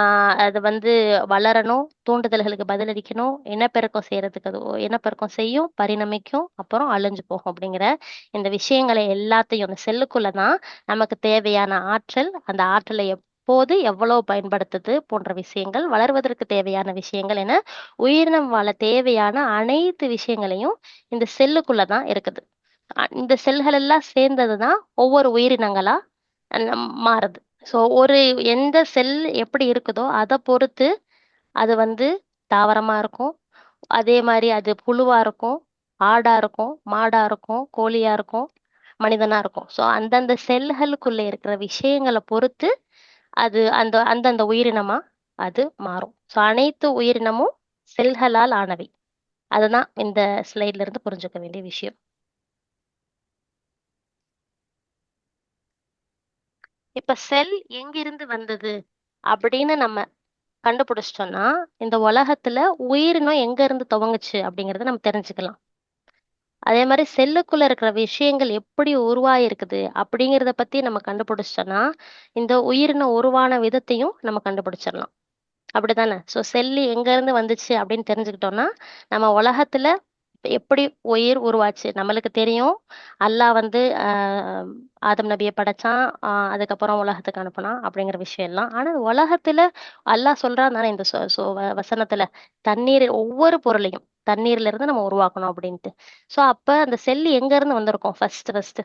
அது வந்து வளரணும், தூண்டுதல்களுக்கு பதிலளிக்கணும், இனப்பெருக்கம் செய்றதுக்கு அது இனப்பெருக்கம் செய்யும், பரிணமிக்கும், அப்புறம் அழிஞ்சு போகும் அப்படிங்கிற இந்த விஷயங்களை எல்லாத்தையும் அந்த செல்லுக்குள்ள தான் நமக்கு தேவையான ஆற்றல், அந்த ஆற்றலை எப்போது, எவ்வளவு பயன்படுத்துது போன்ற விஷயங்கள், வளர்வதற்கு தேவையான விஷயங்கள் என உயிரினம் வாழ தேவையான அனைத்து விஷயங்களையும் இந்த செல்லுக்குள்ள தான் இருக்குது. இந்த செல்கள் எல்லாம் சேர்ந்தது தான் ஒவ்வொரு உயிரினங்களா மாறுது. ஸோ ஒரு எந்த செல் எப்படி இருக்குதோ அத பொறுத்து அது வந்து தாவரமா இருக்கும். அதே மாரி அது புழுவா இருக்கும், ஆடா இருக்கும், மாடா இருக்கும், கோழியா இருக்கும், மனிதனா இருக்கும். ஸோ அந்தந்த செல்களுக்குள்ள இருக்கிற விஷயங்கள பொறுத்து அது அந்தந்த உயிரினமா அது மாறும். ஸோ அனைத்து உயிரினமும் செல்களால் ஆனவை. அதுதான் இந்த ஸ்லைட்ல இருந்து புரிஞ்சுக்க வேண்டிய விஷயம். இப்ப செல் எங்கிருந்து வந்தது அப்படின்னு நம்ம கண்டுபிடிச்சிட்டோம்னா, இந்த உலகத்துல உயிரினம் எங்க இருந்து துவங்குச்சு அப்படிங்கிறத நம்ம தெரிஞ்சுக்கலாம். அதே மாரி செல்லுக்குள்ள இருக்கிற விஷயங்கள் எப்படி உருவாயிருக்குது அப்படிங்கிறத பத்தி நம்ம கண்டுபிடிச்சிட்டோம்னா, இந்த உயிரினம் உருவான விதத்தையும் நம்ம கண்டுபிடிச்சிடலாம். அப்படித்தானே? ஸோ செல்லு எங்கேருந்து வந்துச்சு அப்படின்னு தெரிஞ்சுக்கிட்டோம்னா, நம்ம உலகத்துல எப்படி உயிர் உருவாச்சு? நம்மளுக்கு தெரியும். அல்லாஹ் வந்து ஆதம் நபிய படைச்சான். அதுக்கப்புறம் உலகத்துக்கு அனுப்புனான் அப்படிங்கிற விஷயம் எல்லாம். ஆனா உலகத்துல அல்லாஹ் சொல்றான் தானே இந்த சொ சொ வ வசனத்துல, தண்ணீர் ஒவ்வொரு பொருளையும் தண்ணீர்ல இருந்து நம்ம உருவாக்கணும் அப்படின்ட்டு. ஸோ அப்ப அந்த செல் எங்கேருந்து வந்திருக்கும் ஃபர்ஸ்ட்டு?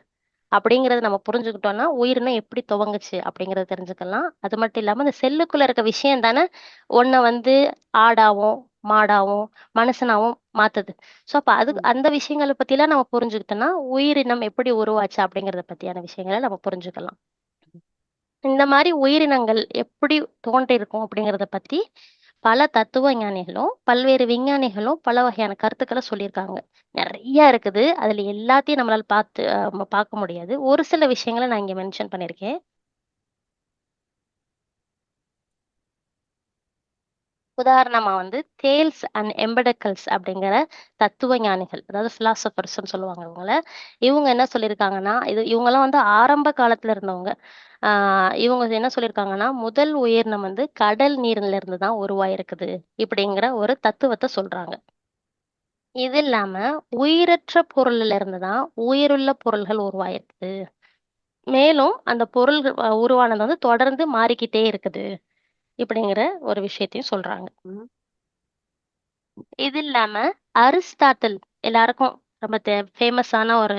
அப்படிங்கிறத நம்ம புரிஞ்சுக்கிட்டோம்னா, உயிரினம் எப்படி துவங்குச்சு அப்படிங்கிறத தெரிஞ்சுக்கலாம். அது மட்டும் இல்லாம அந்த செல்லுக்குள்ள இருக்க விஷயம் தானே ஒண்ண வந்து ஆடாவும், மாடாவும், மனுஷனாவும் மாத்துது. ஸோ அப்ப அந்த விஷயங்கள பத்திலாம் நம்ம புரிஞ்சுக்கிட்டோம்னா, உயிரினம் எப்படி உருவாச்சு அப்படிங்கிறத பத்தியான விஷயங்கள நம்ம புரிஞ்சுக்கலாம். இந்த மாரி உயிரினங்கள் எப்படி தோன்றியிருக்கும் அப்படிங்கிறத பத்தி பல தத்துவ ஞானிகளும், பல்வேறு விஞ்ஞானிகளும் பல வகையான கருத்துக்கள சொல்லியிருக்காங்க. நெறைய இருக்குது. அதுல எல்லாத்தையும் நம்மளால பார்க்க முடியாது. ஒரு சில விஷயங்கள நான் இங்க மென்ஷன் பண்ணியிருக்கேன். உதாரணமா வந்து தேல்ஸ் அண்ட் எம்பெடக்கல்ஸ் அப்படிங்கிற தத்துவ ஞானிகள், அதாவது பிலாசபர்ஸ்ன்னு சொல்லுவாங்க இவங்கள. இவங்க என்ன சொல்லியிருக்காங்கன்னா, இவங்கலாம் வந்து ஆரம்ப காலத்துல இருந்தவங்க. ஆ இவங்க என்ன சொல்லியிருக்காங்கன்னா, முதல் உயிரினம் வந்து கடல் நீர்ல இருந்து தான் உருவாயிருக்குது. இப்படிங்கிற ஒரு தத்துவத்த சொல்றாங்க. இது இல்லாம உயிரற்ற பொருள்ல இருந்து தான் உயிருள்ள பொருள்கள் உருவாயிருக்குது. மேலும் அந்த பொருள்கள் உருவானது வந்து தொடர்ந்து மாறிக்கிட்டே இருக்குது. இப்படிங்கிற ஒரு விஷயத்தையும் சொல்றாங்க. இது இல்லாம அரிஸ்டாட்டில் எல்லாருக்கும் ரொம்ப ஃபேமஸான ஒரு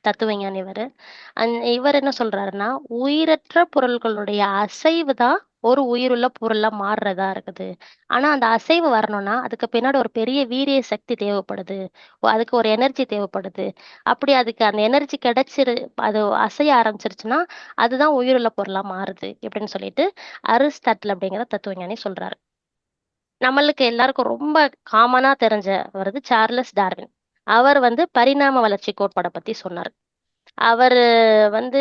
தத்துவஞானி இவரு. இவர் என்ன சொல்றாருன்னா, உயிரற்ற பொருள்களுடைய அசைவு தான் ஒரு உயிருள்ள பொருளா மாறுறதா இருக்குது. ஆனா அந்த அசைவு வரணும்னா, அதுக்கு பின்னாடி ஒரு பெரிய வீரிய சக்தி தேவைப்படுது. அதுக்கு ஒரு எனர்ஜி தேவைப்படுது. அப்படி அதுக்கு அந்த எனர்ஜி அது அசைய ஆரம்பிச்சிருச்சுன்னா, அதுதான் உயிருள்ள பொருளா மாறுது. இப்படின்னு சொல்லிட்டு அரிஸ்டாட்டில் அப்படிங்கிற தத்துவஞானி சொல்றாரு. நம்மளுக்கு எல்லாருக்கும் ரொம்ப காமனா தெரிஞ்சவரு சார்லஸ் டார்வின். அவர் வந்து பரிணாம வளர்ச்சி கோட்பாட பத்தி சொன்னாரு. அவரு வந்து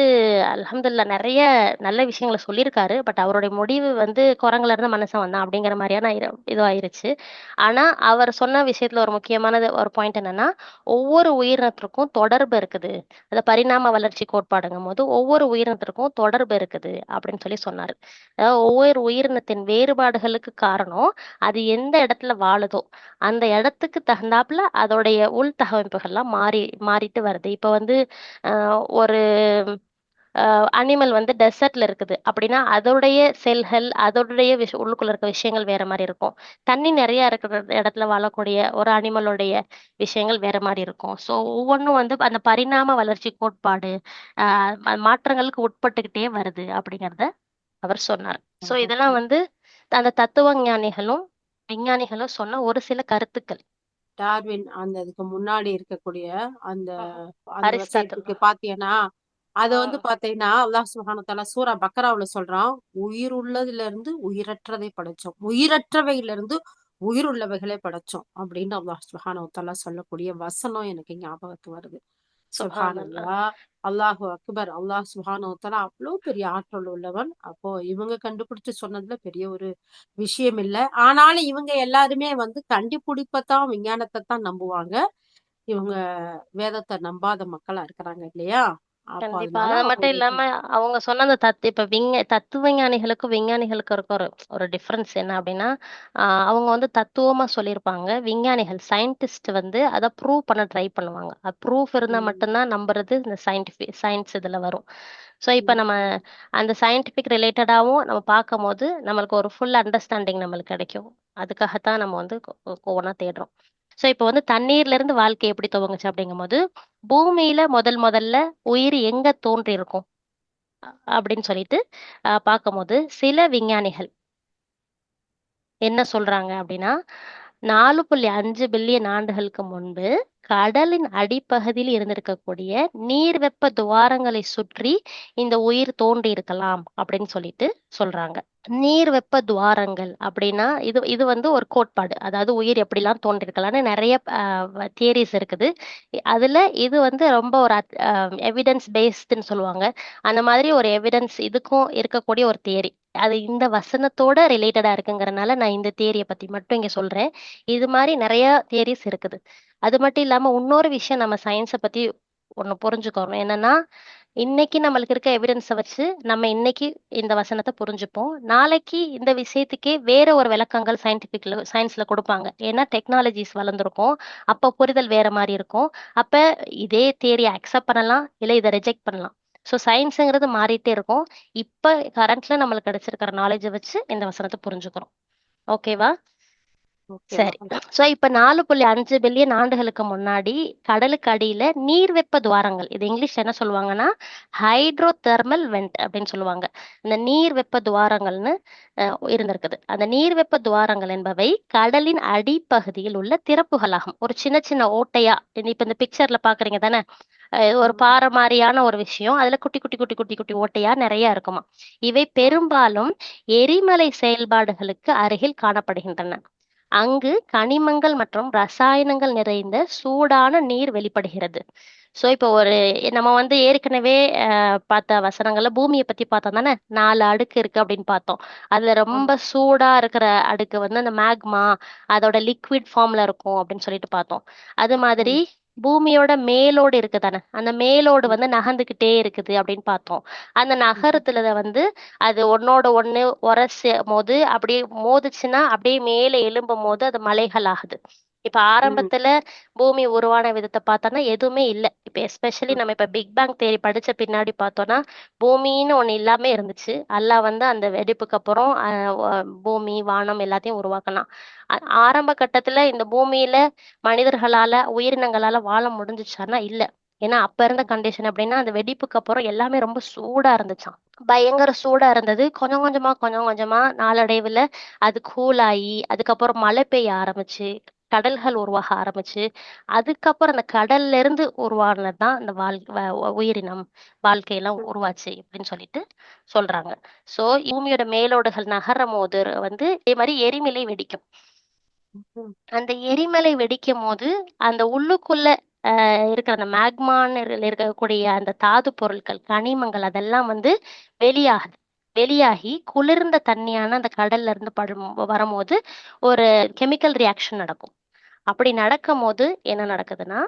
அல்ஹம்துலில்லாஹ் நெறைய நல்ல விஷயங்கள சொல்லியிருக்காரு. பட் அவருடைய முடிவு வந்து குரங்குல இருந்து மனுஷன் வந்தான் அப்படிங்கிற மாரியான இதுவாயிருச்சு. ஆனா, அவர் சொன்ன விஷயத்துல ஒரு முக்கியமானது ஒரு பாயிண்ட் என்னன்னா, ஒவ்வொரு உயிரினத்திற்கும் தொடர்பு இருக்குது. அது பரிணாம வளர்ச்சி கோட்பாடுங்கும்போது, ஒவ்வொரு உயிரினத்திற்கும் தொடர்பு இருக்குது அப்படின்னு சொல்லி சொன்னாரு. அதாவது ஒவ்வொரு உயிரினத்தின் வேறுபாடுகளுக்கு காரணம், அது எந்த இடத்துல வாழுதோ, அந்த இடத்துக்கு தகுந்தாப்புல அதோடைய உள்தகவமைப்புகள்லாம் மாறிட்டு வருது. இப்ப வந்து அ ஒரு அனிமல் வந்து டெசர்ட்ல இருக்குது. அப்படின்னா, அதோடைய செல்கள், அதோடைய உள்ளுக்குள்ள இருக்க விஷயங்கள் வேற மாரி இருக்கும். தண்ணி நெறைய இருக்கிற இடத்துல வாழக்கூடிய ஒரு அனிமலுடைய விஷயங்கள் வேற மாரி இருக்கும். ஸோ, ஒவ்வொன்னும் வந்து அந்த பரிணாம வளர்ச்சி கோட்பாடு, அ மாற்றங்களுக்கு உட்பட்டுக்கிட்டே வருது அப்படிங்கிறத அவர் சொன்னார். ஸோ, இதெல்லாம் வந்து அந்த தத்துவ ஞானிகளும், விஞ்ஞானிகளும் சொன்ன ஒரு சில கருத்துக்கள். டார்வின் அந்த இதுக்கு முன்னாடி இருக்கக்கூடிய அந்த அந்த அரிஸ்டாட்டில். விஷயத்துக்கு பாத்தீங்கன்னா, அது வந்து பாத்தீங்கன்னா, அல்லாஹ் சுப்ஹானஹு வ தஆலா சூரா பக்ராவுல சொல்றான், உயிர் உள்ளதுல இருந்து உயிரற்றதை படைச்சோம். உயிரற்றவையில இருந்து உயிர் உள்ளவைகளை படைச்சோம். அப்படின்னு அல்லாஹ் சுப்ஹானஹு வ தஆலா சொல்லக்கூடிய வசனம் எனக்கு ஞாபகத்துக்கு வருது. சுப்ஹானல்லாஹ். சுப்ஹானல்லாஹ், அல்லாஹு அக்பர். அல்லாஹ் சுப்ஹானஹு வ தஆலா அவ்வளவு பெரிய ஆற்றல் உள்ளவன். அப்போ இவங்க கண்டுபிடிச்சு சொன்னதுல பெரிய ஒரு விஷயம் இல்ல. ஆனாலும் இவங்க எல்லாருமே வந்து கண்டுபிடிப்பத்தான், விஞ்ஞானத்தை தான் நம்புவாங்க. இவங்க வேதத்தை நம்பாத மக்களா இருக்கிறாங்க இல்லையா? அப்போ கண்டிப்பா. அதனால அது மட்டும் அவங்களுக்கு இல்லாம அவங்க சொன்ன அந்த இப்ப தத்துவ ஞானிகளுக்கும் விஞ்ஞானிகளுக்கும் இருக்க ஒரு ஒரு டிஃபரன்ஸ் என்ன அப்படின்னா, அவங்க வந்து தத்துவமா சொல்லியிருப்பாங்க. விஞ்ஞானிகள் சயின்டிஸ்ட் வந்து அத ப்ரூவ் பண்ண ட்ரை பண்ணுவாங்க. ப்ரூஃப் இருந்தா ம், மட்டும் தான் நம்புறது இந்த சயின்ஸ் இதுல வரும். ஸோ இப்ப நம்ம ம், அந்த சயின்டிஃபிக் ரிலேட்டடாவும் நம்ம பார்க்கும்போது, நம்மளுக்கு ஒரு ஃபுல் அண்டர்ஸ்டாண்டிங் நம்மளுக்கு கிடைக்கும். அதுக்காகத்தான் நம்ம வந்து ஒவ்வொன்னா தேடுறோம். ஸோ இப்ப வந்து தண்ணீர்ல இருந்து வாழ்க்கை எப்படி துவங்குச்சு அப்படிங்கும்போது, பூமியில முதல்ல உயிர் எங்க தோன்றியிருக்கும்? அப்படின்னு சொல்லிட்டு பார்க்கும்போது, சில விஞ்ஞானிகள் என்ன சொல்றாங்க அப்படின்னா, 4.5 பில்லியன் ஆண்டுகளுக்கு முன்பு கடலின் அடிப்பகுதியில் இருந்திருக்கக்கூடிய நீர் வெப்ப துவாரங்களை சுற்றி இந்த உயிர் தோன்றியிருக்கலாம் அப்படின்னு சொல்லிட்டு சொல்றாங்க. நீர் வெப்ப துவாரங்கள் அப்படின்னா இது இது வந்து ஒரு கோட்பாடு. அதாவது உயிர் எப்படிலாம் தோன்றியிருக்கலாம்னு நிறைய தியரிஸ் இருக்குது. அதுல இது வந்து ரொம்ப ஒரு எவிடன்ஸ் பேஸ்டுன்னு சொல்லுவாங்க. அந்த மாதிரி ஒரு எவிடன்ஸ் இதுக்கும் இருக்கக்கூடிய ஒரு தியரி. அது இந்த வசனத்தோட ரிலேட்டடா இருக்குங்கிறனால நான் இந்த தியரிய பத்தி மட்டும் இங்க சொல்றேன். இது மாதிரி நிறைய தியரிஸ் இருக்குது. அது மட்டும் இல்லாம இன்னொரு விஷயம் நம்ம சயின்ஸ பத்தி ஒண்ணு புரிஞ்சுக்கணும். என்னன்னா, இன்னைக்கு நம்மளுக்கு இருக்க எவிடன்ஸ வச்சு நம்ம இன்னைக்கு இந்த வசனத்த புரிஞ்சுப்போம். நாளைக்கு இந்த விஷயத்துக்கே வேற ஒரு விளக்கங்கள் சயின்ஸ்ல குடுப்பாங்க. ஏன்னா டெக்னாலஜிஸ் வளர்ந்திருக்கும். அப்ப புரிதல் வேற மாரி இருக்கும். அப்ப இதே தியரிய அக்செப்ட் பண்ணலாம். இல்ல இத ரிஜெக்ட் பண்ணலாம். ஸோ சயின்ஸ்ங்கிறது மாறிட்டே இருக்கும். இப்ப கரண்ட்ல நம்மளுக்கு கிடைச்சிருக்கிற நாலேட்ஜ வச்சு இந்த வசனத்த புரிஞ்சுக்கிறோம். ஓகேவா? ஓகேம்மா. சரி. சோ இப்ப 4.5 பில்லியன் ஆண்டுகளுக்கு முன்னாடி கடலுக்கு அடியில நீர் வெப்ப துவாரங்கள். இது இங்கிலீஷ்ல என்ன சொல்லுவாங்கன்னா, ஹைட்ரோதெர்மல் வென்ட் அப்படின்னு சொல்லுவாங்க. இந்த நீர் வெப்ப துவாரங்கள்னு இருந்திருக்குது. அந்த நீர் வெப்ப துவாரங்கள் என்பவை கடலின் அடிப்பகுதியில் உள்ள திறப்புகளாகும். ஒரு சின்ன சின்ன ஓட்டையா இப்ப இந்த பிக்சர்ல பாக்குறீங்க தானே? ஒரு ம், பாறை மாரியான ஒரு விஷயம். அதுல குட்டி குட்டி குட்டி குட்டி குட்டி ஓட்டையா நிறைய இருக்குமா. இவை ம், பெரும்பாலும் எரிமலை செயல்பாடுகளுக்கு அருகில் காணப்படுகின்றன. அங்கு கனிமங்கள் மற்றும் ரசாயனங்கள் நிறைந்த சூடான நீர் வெளிப்படுகிறது. சோ இப்போ நம்ம வந்து ஏற்கனவே பார்த்த வசனங்கள்ல பூமியை பத்தி பார்த்தோம் தானே? 4 அடுக்கு இருக்கு அப்படின்னு பார்த்தோம். அதுல ஆமா. ரொம்ப சூடா இருக்கிற அடுக்கு வந்து அந்த மேக்மா, அதோட லிக்விட் ஃபார்ம்ல இருக்கும் அப்படின்னு சொல்லிட்டு பார்த்தோம். அது மாதிரி ம், பூமியோட மேலோடு இருக்கு தானே? அந்த மேலோடு ம், வந்து நகர்ந்துகிட்டே இருக்குது அப்படின்னு பார்த்தோம். அந்த ம், நகரத்துல வந்து அது ஒண்ணோட ஒண்ணு உரசும் போது அப்படியே மோதுச்சுன்னா அப்படியே மேலே எழும்பும்போது அது மலைகள் ஆகுது. இப்ப ம், ஆரம்பத்துல பூமி உருவான விதத்த பார்த்தோம்னா எதுவுமே இல்ல. இப்ப எஸ்பெஷலி ம், நம்ம இப்ப பிக் பேங் தியரி படிச்ச பின்னாடி பார்த்தோம்னா, பூமின்னு ஒண்ணு இல்லாம இருந்துச்சு. அல்லாஹ் வந்து அந்த வெடிப்புக்கு அப்புறம் பூமி, வானம் எல்லாத்தையும் உருவாக்குனான். ஆரம்ப கட்டத்துல இந்த பூமியில மனிதர்களால, உயிரினங்களால வாழ முடிஞ்சுச்சான்னா இல்ல. ஏன்னா அப்ப இருந்த கண்டிஷன் எப்படின்னா, அந்த வெடிப்புக்கு அப்புறம் எல்லாமே ரொம்ப சூடா இருந்துச்சாம். பயங்கர சூடா இருந்தது. கொஞ்சம் கொஞ்சமா, கொஞ்சம் கொஞ்சமா நாளடைவுல அது கூல் ஆயி, அதுக்கப்புறம் மழை பெய்ய ஆரம்பிச்சு, கடல்கள் உருவாக ஆரம்பிச்சு, அதுக்கப்புறம் அந்த கடல்ல இருந்து உருவானது தான் இந்த வாழ் வ உ உயிரினம், வாழ்க்கையெல்லாம் ம், உருவாச்சு அப்படின்னு சொல்லிட்டு சொல்றாங்க. ஸோ பூமியோட மேலோடுகள் நகரும்போது வந்து இதே மாரி எரிமலை வெடிக்கும். ம், அந்த எரிமலை வெடிக்கும்போது, அந்த உள்ளுக்குள்ள இருக்கிற அந்த மேக்மான்னு இருக்கக்கூடிய அந்த தாது பொருட்கள், கனிமங்கள் அதெல்லாம் வந்து வெளியாகுது. வெளியாகி குளிர்ந்த தண்ணியான அந்த கடல்ல இருந்து வரும்போது, ஒரு கெமிக்கல் ரியாக்ஷன் நடக்கும். அப்படி நடக்கும்போது என்ன நடக்குதுன்னா,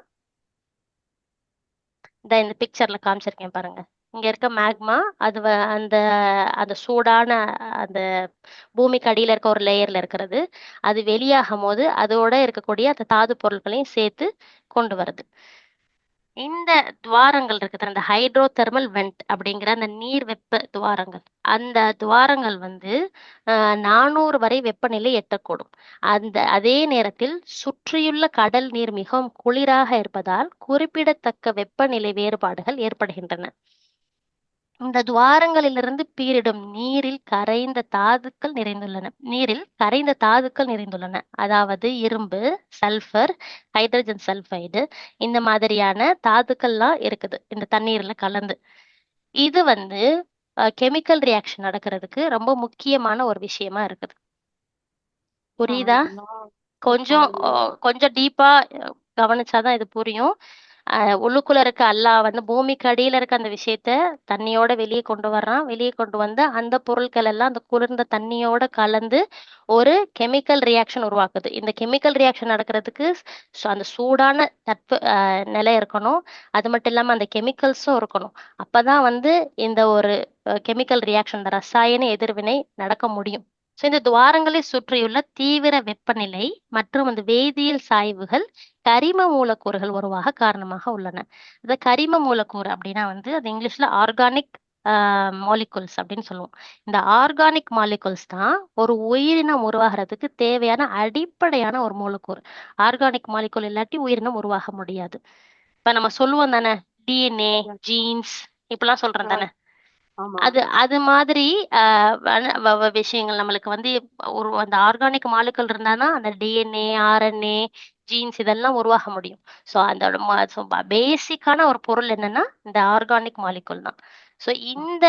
இந்த பிக்சர்ல காமிச்சிருக்கேன் பாருங்க. இங்க இருக்க மேக்மா அது அந்த அந்த சூடான அந்த பூமிக்கு அடியில இருக்க ஒரு லேயர்ல இருக்கிறது. அது வெளியாகும்போது, அதோட இருக்கக்கூடிய அந்த தாது பொருட்களையும் சேர்த்து கொண்டு வருது. இந்த துவாரங்கள் இருக்குது. அந்த ஹைட்ரோ தெர்மல் வென்ட் அப்படிங்கிற அந்த நீர் வெப்ப துவாரங்கள். அந்த துவாரங்கள் வந்து 400 வரை வெப்பநிலை எட்டக்கூடும். அதே நேரத்தில் சுற்றியுள்ள கடல் நீர் மிகவும் குளிராக இருப்பதால், குறிப்பிடத்தக்க வெப்பநிலை வேறுபாடுகள் ஏற்படுகின்றன. இந்த துவாரங்களிலிருந்து பீரிடும் நீரில் கரைந்த தாதுக்கள் நிறைந்துள்ளன. அதாவது இரும்பு, சல்பர், ஹைட்ரஜன் சல்பைடு இந்த மாதிரியான தாதுக்கள்லாம் இருக்குது. இந்த தண்ணீர்ல கலந்து. இது வந்து கெமிக்கல் ரியாக்ஷன் நடக்கிறதுக்கு ரொம்ப முக்கியமான ஒரு விஷயமா இருக்குது. புரியுதா? சுப்ஹானல்லாஹ், கொஞ்சம் சுப்ஹானல்லாஹ். கொஞ்சம் டீப்பா கவனிச்சா தான் இது புரியும். உள்ளுக்குள்ள இருக்க அல்லாஹ் வந்து பூமிக்கு அடியில இருக்க அந்த விஷயத்த தண்ணியோட வெளியே கொண்டு வர்றான். வெளியே கொண்டு வந்து அந்த பொருட்கள் எல்லாம் அந்த குளிர்ந்த தண்ணியோட கலந்து ஒரு கெமிக்கல் ரியாக்ஷன் உருவாக்குது. இந்த கெமிக்கல் ரியாக்ஷன் நடக்கிறதுக்கு அந்த சூடான நிலை இருக்கணும். அது மட்டும் இல்லாம அந்த கெமிக்கல்ஸும் இருக்கணும். அப்பதான் வந்து இந்த ஒரு கெமிக்கல் ரியாக்ஷன், இந்த ரசாயன எதிர்வினை நடக்க முடியும். ஸோ இந்த துவாரங்களை சுற்றியுள்ள தீவிர வெப்பநிலை மற்றும் அந்த வேதியியல் சாய்வுகள் கரிம மூலக்கூறுகள் உருவாக காரணமாக உள்ளன. இந்த கரிம மூலக்கூறு அப்படின்னா வந்து அது இங்கிலீஷ்ல ஆர்கானிக் மாலிகுல்ஸ் அப்படின்னு சொல்லுவோம். இந்த ஆர்கானிக் மாலிகுல்ஸ் தான் ஒரு உயிரினம் உருவாகிறதுக்கு தேவையான அடிப்படையான ஒரு மூலக்கூறு. ஆர்கானிக் மாலிகுல் இல்லாட்டி உயிரினம் உருவாக முடியாது. இப்ப நம்ம சொல்லுவோம் தானே, டிஎன்ஏ, ஜீன்ஸ் இப்பெல்லாம் சொல்றோம் தானே. அது மாதிரி விஷயங்கள் நம்மளுக்கு வந்து ஒரு அந்த ஆர்கானிக் மாலிகுல் இருந்தாதான் அந்த டிஎன்ஏ, ஆர்என்ஏ, ஜீன்ஸ் இதெல்லாம் உருவாக முடியும். ஸோ அதோட பேசிக்கான ஒரு பொருள் என்னன்னா இந்த ஆர்கானிக் மாலிகுல் தான். ஸோ இந்த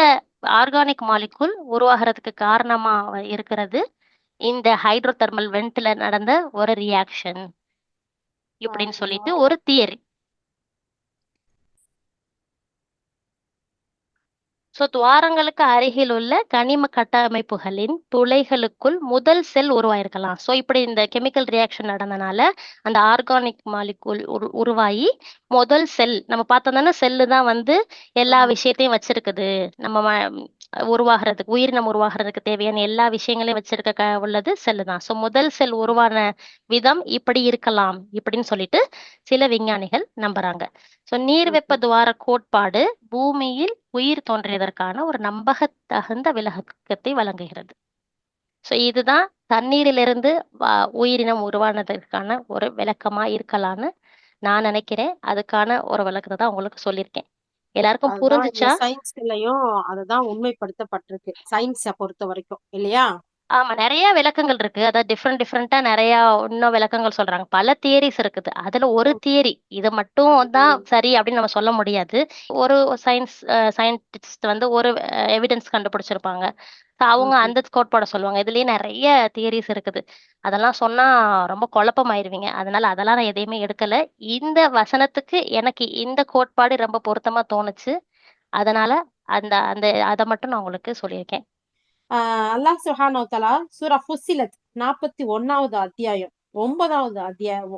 ஆர்கானிக் மாலிகுல் உருவாகிறதுக்கு காரணமா இருக்கிறது இந்த ஹைட்ரோதெர்மல் வென்ட்ல நடந்த ஒரு ரியாக்ஷன் இப்படின்னு சொல்லிட்டு ஒரு தியரி. ஸோ துவாரங்களுக்கு அருகில் உள்ள கனிம கட்டமைப்புகளின் துளைகளுக்குள் முதல் செல் உருவாயிருக்கலாம். ஸோ இப்படி இந்த கெமிக்கல் ரியாக்ஷன் நடந்தனால அந்த ஆர்கானிக் மாலிகூல் உருவாகி முதல் செல் நம்ம பார்த்தோம் தானே, செல்லு தான் வந்து எல்லா விஷயத்தையும் வச்சிருக்குது. நம்ம உருவாகிறதுக்கு உயிரினம் உருவாகிறதுக்கு தேவையான எல்லா விஷயங்களையும் வச்சிருக்க உள்ளது செல்லு தான். ஸோ முதல் செல் உருவான விதம் இப்படி இருக்கலாம் இப்படின்னு சொல்லிட்டு சில விஞ்ஞானிகள் நம்புறாங்க. ஸோ நீர் வெப்ப துவார கோட்பாடு பூமியில் உயிர் தோன்றியதற்கான ஒரு நம்பகத்தகுந்த விளக்கத்தை வழங்குகிறது. ஸோ இதுதான் தண்ணீரிலிருந்து உயிரினம் உருவானதற்கான ஒரு விளக்கமா இருக்கலாம்னு நான் நினைக்கிறேன். அதுக்கான ஒரு விளக்கத்தை தான் உங்களுக்கு சொல்லியிருக்கேன். எல்லாருக்கும் புரிஞ்சுச்சா? சயின்ஸ்லயும் அதுதான் உண்மைப்படுத்தப்பட்டிருக்கு, சயின்ஸை பொறுத்த வரைக்கும் இல்லையா? ஆமா, நிறைய விளக்கங்கள் இருக்கு. அதாவது டிஃப்ரெண்டா நிறைய இன்னும் விளக்கங்கள் சொல்றாங்க. பல தியரிஸ் இருக்குது. அதுல ஒரு தியரி இது மட்டும் தான் சரி அப்படின்னு நம்ம சொல்ல முடியாது. ஒரு சயின்டிஸ்ட் வந்து ஒரு எவிடன்ஸ் கண்டுபிடிச்சிருப்பாங்க. அவங்க அந்த கோட்பாட சொல்லுவாங்க. இதுலயே நிறைய தியரிஸ் இருக்குது. அதெல்லாம் சொன்னா ரொம்ப குழப்பமாயிருவீங்க. அதனால அதெல்லாம் நான் எதையுமே எடுக்கல. இந்த வசனத்துக்கு எனக்கு இந்த கோட்பாடு ரொம்ப பொருத்தமா தோணுச்சு. அதனால அந்த அந்த அதை மட்டும் நான் உங்களுக்கு சொல்லியிருக்கேன். அல்லாஹ் சுப்ஹானஹு வ தஆலா சூரா ஃபுஸ்ஸிலத் 41வது அத்தியாயம் 9வது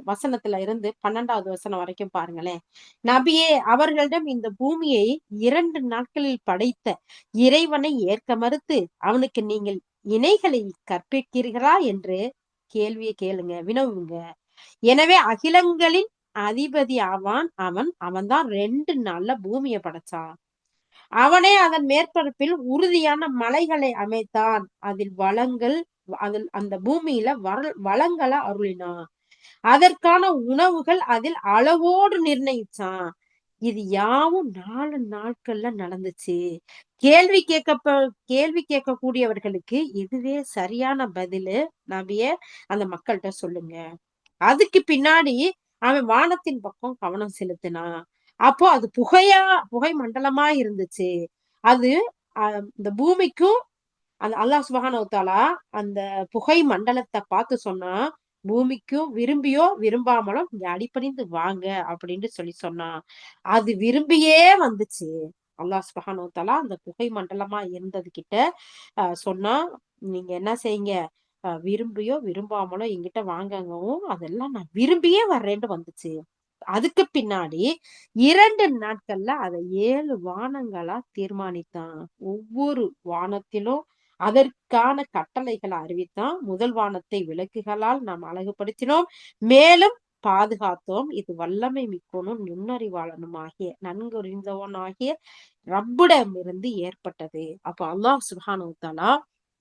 வசனத்துல இருந்து 12வது வசனம் வரைக்கும் பாருங்களேன். நபியே, அவர்களிடம் இந்த பூமியை 2 நாட்களில் படைத்த இறைவனை ஏற்க மறுத்து அவனுக்கு நீங்கள் இணைகளை கற்பிக்கிறீர்களா என்று கேள்வியை கேளுங்க, வினவுங்க. எனவே அகிலங்களின் அதிபதி அவன்தான் 2 நாள்ல பூமியை படைச்சான். அவனே அதன் மேற்பரப்பில் உறுதியான மலைகளை அமைத்தான். அதில் அந்த பூமியில வளங்களை அருளினான். அதற்கான உணவுகள் அதில் அளவோடு நிர்ணயிச்சான். இது யாவும் 4 நாட்கள்ல நடந்துச்சு. கேள்வி கேட்கக்கூடியவர்களுக்கு இதுவே சரியான பதிலு. நபியே, அந்த மக்கள்கிட்ட சொல்லுங்க. அதுக்கு பின்னாடி அவன் வானத்தின் பக்கம் கவனம் செலுத்தினான். அப்போ அது புகை மண்டலமா இருந்துச்சு. அது இந்த பூமிக்கும் அந்த அல்லாஹ் சுப்ஹானஹு வ தஆலா அந்த புகை மண்டலத்தை பார்த்து சொன்னா, பூமிக்கும் விரும்பியோ விரும்பாமலும் இங்க அடிபணிந்து வாங்க அப்படின்னு சொன்னான். அது விரும்பியே வந்துச்சு. அல்லாஹ் சுப்ஹானஹு வ தஆலா அந்த புகை மண்டலமா இருந்தது கிட்ட சொன்னா, நீங்க என்ன செய்யுங்க, விரும்பியோ விரும்பாமலோ என்கிட்ட வாங்கங்கவும் அதெல்லாம் நான் விரும்பியே வர்றேன்னு வந்துச்சு. அதுக்கு பின்னாடி 2 நாட்கள்ல அதை 7 வானங்களா தீர்மானித்தான். ஒவ்வொரு வானத்திலும் அதற்கான கட்டளைகளை அறிவித்தான். முதல் வானத்தை விளக்குகளால் நாம் அழகுபடுத்தினோம், மேலும் பாதுகாத்தோம். இது வல்லமை மிக்கோனும் நுண்ணறிவாளனும் ஆகிய நன்கறிந்தவனாகிய ரப்பிடமிருந்து ஏற்பட்டது. அப்ப அல்லாஹ் சுப்ஹானஹு வ தஆலா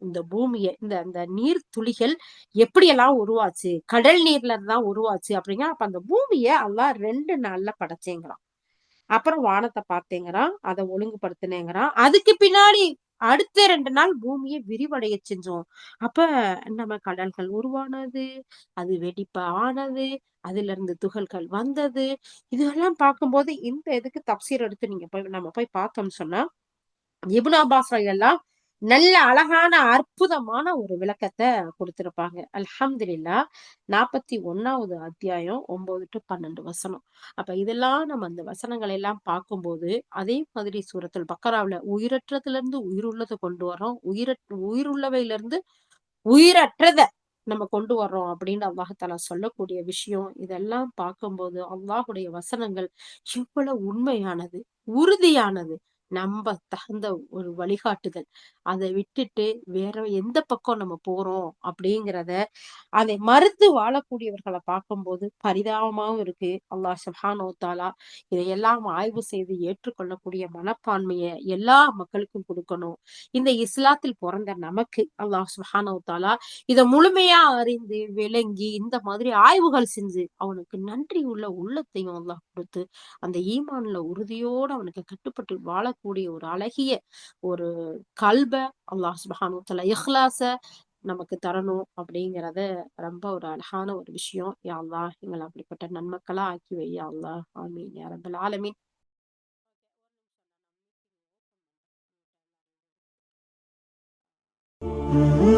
இந்த பூமியை இந்த நீர் துளிகள் எப்படியெல்லாம் உருவாச்சு, கடல் நீர்ல தான் உருவாச்சு அப்படிங்க. அப்ப அந்த பூமியை அல்லாஹ் 2 நாள்ல படைச்சேங்கிறான். அப்புறம் வானத்தை பார்த்தேங்கிறான், அதை ஒழுங்குபடுத்தினேங்கிறான். அதுக்கு பின்னாடி அடுத்த 2 நாள் பூமியை விரிவடைய செஞ்சோம். அப்ப நம்ம கடல்கள் உருவானது, அது வெடிப்ப ஆனது, அதுல இருந்து துகள்கள் வந்தது. இதெல்லாம் பார்க்கும்போது இந்த இதுக்கு தப்சீர் எடுத்து நம்ம போய் பார்த்தோம்னு சொன்னா, இப்னு அப்பாஸ் எல்லாம் நல்ல அழகான அற்புதமான ஒரு விளக்கத்தை கொடுத்திருப்பாங்க. அல்ஹம்துலில்லாஹ். 41வது அத்தியாயம் 9 to 12 வசனம். அப்ப இதெல்லாம் நம்ம அந்த வசனங்கள் எல்லாம் பார்க்கும்போது அதே மாதிரி சூரத்துல் பக்கராவுல உயிரற்றதுல இருந்து உயிருள்ளதை கொண்டு வரோம், உயிருள்ளவையில இருந்து உயிரற்றத நம்ம கொண்டு வர்றோம் அப்படின்னு அல்லாஹ் சொல்லக்கூடிய விஷயம். இதெல்லாம் பார்க்கும்போது அல்லாஹுடைய வசனங்கள் எவ்வளவு உண்மையானது, உறுதியானது, நம்ப தகுந்த ஒரு வழிகாட்டுதல். அதை விட்டுட்டு வேற எந்த பக்கம் நம்ம போறோம் அப்படிங்கிறத அதை மறுத்து வாழக்கூடியவர்களை பார்க்கும்போது பரிதாபமாவும் இருக்கு. அல்லாஹ் சுப்ஹானஹு வ தஆலா இதையெல்லாம் ஆய்வு செய்து ஏற்றுக்கொள்ளக்கூடிய மனப்பான்மையை எல்லா மக்களுக்கும் கொடுக்கணும். இந்த இஸ்லாத்தில் பிறந்த நமக்கு அல்லாஹ் சுப்ஹானஹு வ தஆலா இதை முழுமையா அறிந்து விளங்கி இந்த மாதிரி ஆய்வுகள் செஞ்சு அவனுக்கு நன்றி உள்ள உள்ளத்தையும் அல்லாஹ் கொடுத்து அந்த ஈமான்ல உறுதியோட அவனுக்கு கட்டுப்பட்டு வாழக்கூடிய ஒரு அழகிய ஒரு கல்ப அல்லாஹ் சுப்ஹானஹு வ தஆலா இஹ்லாஸ நமக்கு தரணும் அப்படிங்கிறத ரொம்ப ஒரு அழகான ஒரு விஷயம். யா அல்லாஹ் எங்களை அப்படிப்பட்ட நன்மக்களா ஆக்கி வை யா அல்லாஹ். ஆமீன் யா ரப்பல் ஆலமீன். Mm-hmm.